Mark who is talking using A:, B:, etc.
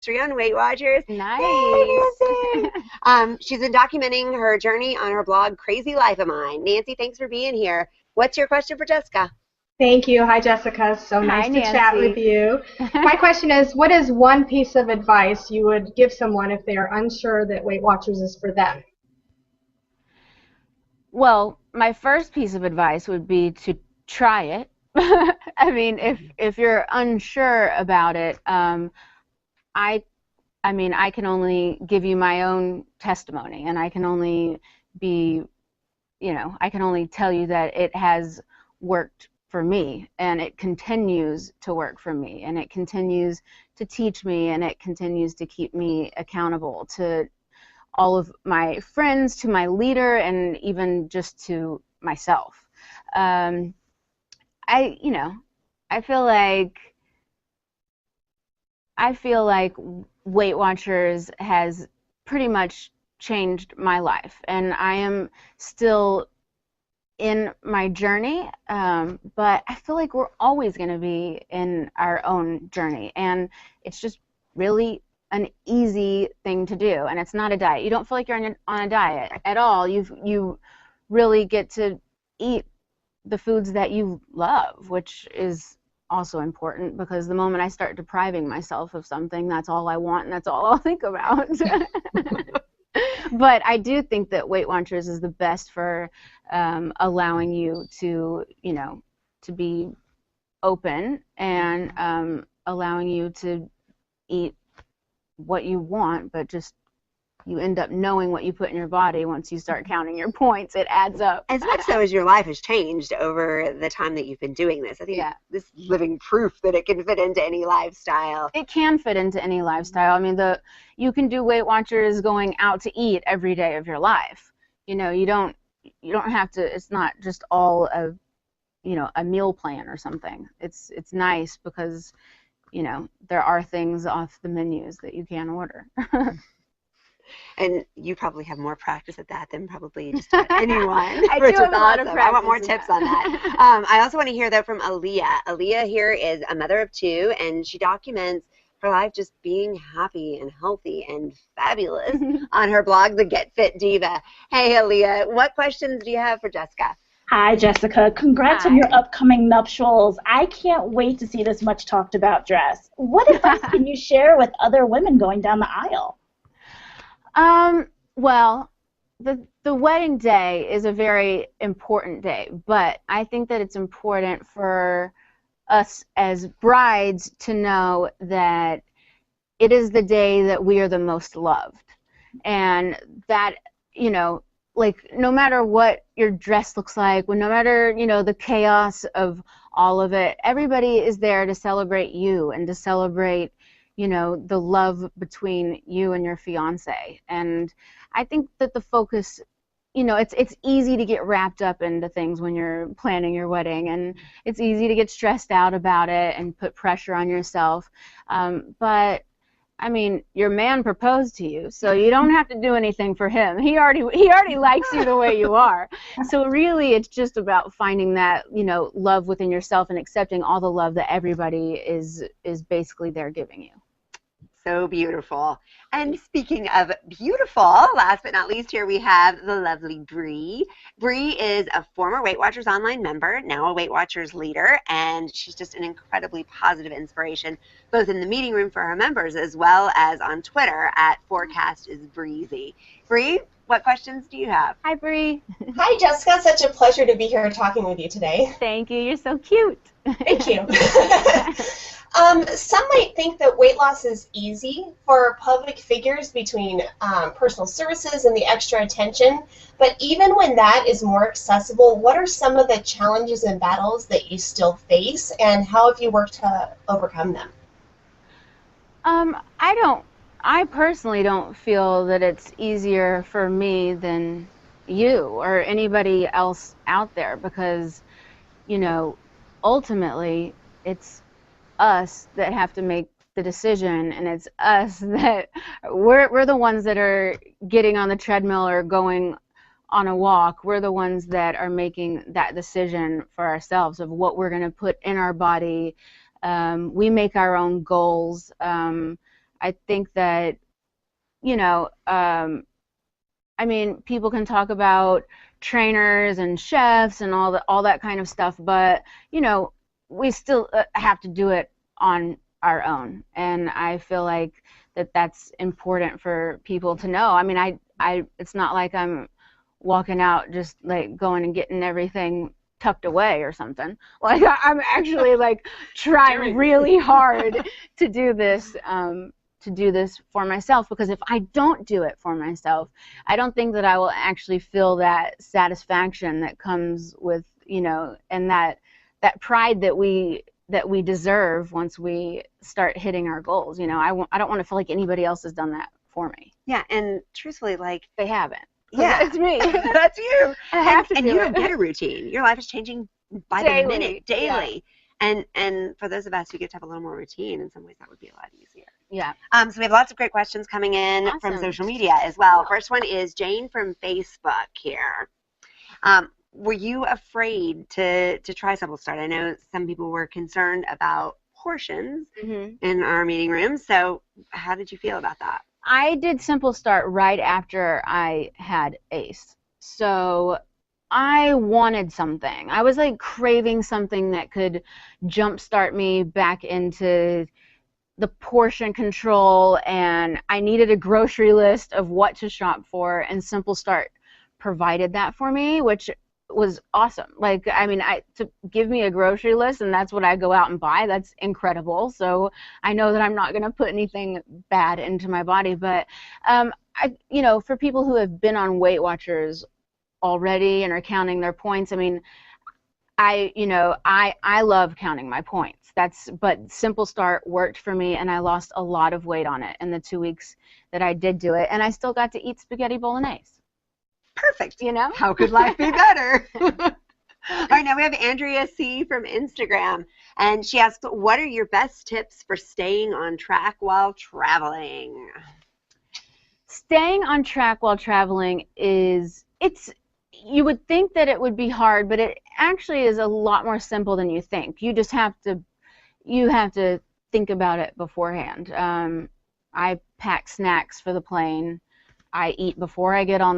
A: on Weight Watchers.
B: Nice.
A: Yay, Nancy! She's been documenting her journey on her blog, Crazy Life of Mine. Nancy, thanks for being here. What's your question for Jessica?
C: Thank you. Hi, Jessica. So
B: Hi,
C: nice to
B: Nancy.
C: chat with you. My question is, what is one piece of advice you would give someone if they are unsure that Weight Watchers is for them?
B: Well, my first piece of advice would be to try it. I mean, if you're unsure about it, I mean, I can only give you my own testimony, and I can only be, I can only tell you that it has worked for me, and it continues to work for me, and it continues to teach me, and it continues to keep me accountable to all of my friends, to my leader, and even just to myself. I feel like Weight Watchers has pretty much changed my life, and I am still in my journey, but I feel like we're always going to be in our own journey, and it's just really an easy thing to do, and it's not a diet. You don't feel like you're on a diet at all. You really get to eat the foods that you love, which is also important, because the moment I start depriving myself of something, that's all I want and that's all I'll think about. But I do think that Weight Watchers is the best for allowing you to, to be open, and allowing you to eat what you want, but just you end up knowing what you put in your body. Once you start counting your points, it adds up.
A: As much so as your life has changed over the time that you've been doing this. I think this is living proof that it can fit into any lifestyle.
B: It can fit into any lifestyle. I mean, you can do Weight Watchers going out to eat every day of your life. You don't have to. It's not just all a meal plan or something. It's nice because there are things off the menus that you can order.
A: And you probably have more practice at that than probably just about anyone.
B: I do have a lot of practice.
A: I want more tips on that. I also want to hear, though, from Aaliyah. Aaliyah here is a mother of 2, and she documents her life just being happy and healthy and fabulous on her blog, The Get Fit Diva. Hey, Aaliyah, what questions do you have for Jessica?
D: Hi, Jessica. Congrats on your upcoming nuptials. I can't wait to see this much talked about dress. What advice can you share with other women going down the aisle?
B: Well, the wedding day is a very important day, but I think that it's important for us as brides to know that it is the day that we are the most loved, and that, like, no matter what your dress looks like, no matter, the chaos of all of it, everybody is there to celebrate you and to celebrate the love between you and your fiance. And I think that the focus, it's easy to get wrapped up into things when you're planning your wedding, and it's easy to get stressed out about it and put pressure on yourself. But I mean, your man proposed to you, so you don't have to do anything for him. He already likes you the way you are. So really, it's just about finding that, love within yourself and accepting all the love that everybody is basically there giving you.
A: So beautiful. And speaking of beautiful, last but not least, here we have the lovely Bree. Bree is a former Weight Watchers online member, now a Weight Watchers leader, and she's just an incredibly positive inspiration, both in the meeting room for her members as well as on Twitter at @ForecastIsBreezy. Bree, what questions do you have?
B: Hi, Bree.
E: Hi, Jessica. Such a pleasure to be here talking with you today.
B: Thank you. You're so cute.
E: Thank you. Some might think that weight loss is easy for public figures between personal services and the extra attention, but even when that is more accessible, what are some of the challenges and battles that you still face, and how have you worked to overcome them?
B: I personally don't feel that it's easier for me than you or anybody else out there, because, ultimately it's us that have to make the decision, and it's us that we're the ones that are getting on the treadmill or going on a walk. We're the ones that are making that decision for ourselves of what we're going to put in our body. We make our own goals. I think that, you know, I mean, people can talk about trainers and chefs and all that kind of stuff, but you know, we still have to do it on our own, and I feel like that's important for people to know. I mean, it's not like I'm walking out just like going and getting everything tucked away or something. Like I'm actually like trying really hard to do this. To do this for myself, because if I don't do it for myself, I don't think that I will actually feel that satisfaction that comes with, you know, and that pride that we deserve once we start hitting our goals. You know, I don't want to feel like anybody else has done that for me.
A: Yeah, and truthfully, like,
B: they haven't.
A: Yeah,
B: it's me.
A: That's you.
B: I have to
A: and
B: do
A: you
B: it.
A: don't get a routine. Your life is changing by
B: Daily.
A: the minute, daily.
B: Yeah.
A: And for those of us who get to have a little more routine, in some ways that would be a lot easier.
B: Yeah.
A: So we have lots of great questions coming in from social media as well. First one is Jane from Facebook here. Were you afraid to try Simple Start? I know some people were concerned about portions in our meeting room. So how did you feel about that?
B: I did Simple Start right after I had ACE. So I wanted something. I was like craving something that could jumpstart me back into the portion control, and I needed a grocery list of what to shop for, and Simple Start provided that for me, which was awesome. Like, I mean, to give me a grocery list and that's what I go out and buy, that's incredible. So I know that I'm not going to put anything bad into my body, but you know, for people who have been on Weight Watchers already and are counting their points, I mean, I love counting my points. But Simple Start worked for me, and I lost a lot of weight on it in the 2 weeks that I did do it, and I still got to eat spaghetti bolognese.
A: Perfect.
B: You know?
A: How could life be better? All right, now we have Andrea C. from Instagram, and she asks, what are your best tips for staying on track while traveling?
B: Staying on track while traveling you would think that it would be hard, but it actually is a lot more simple than you think. You just have to think about it beforehand. I pack snacks for the plane. I eat before I get on the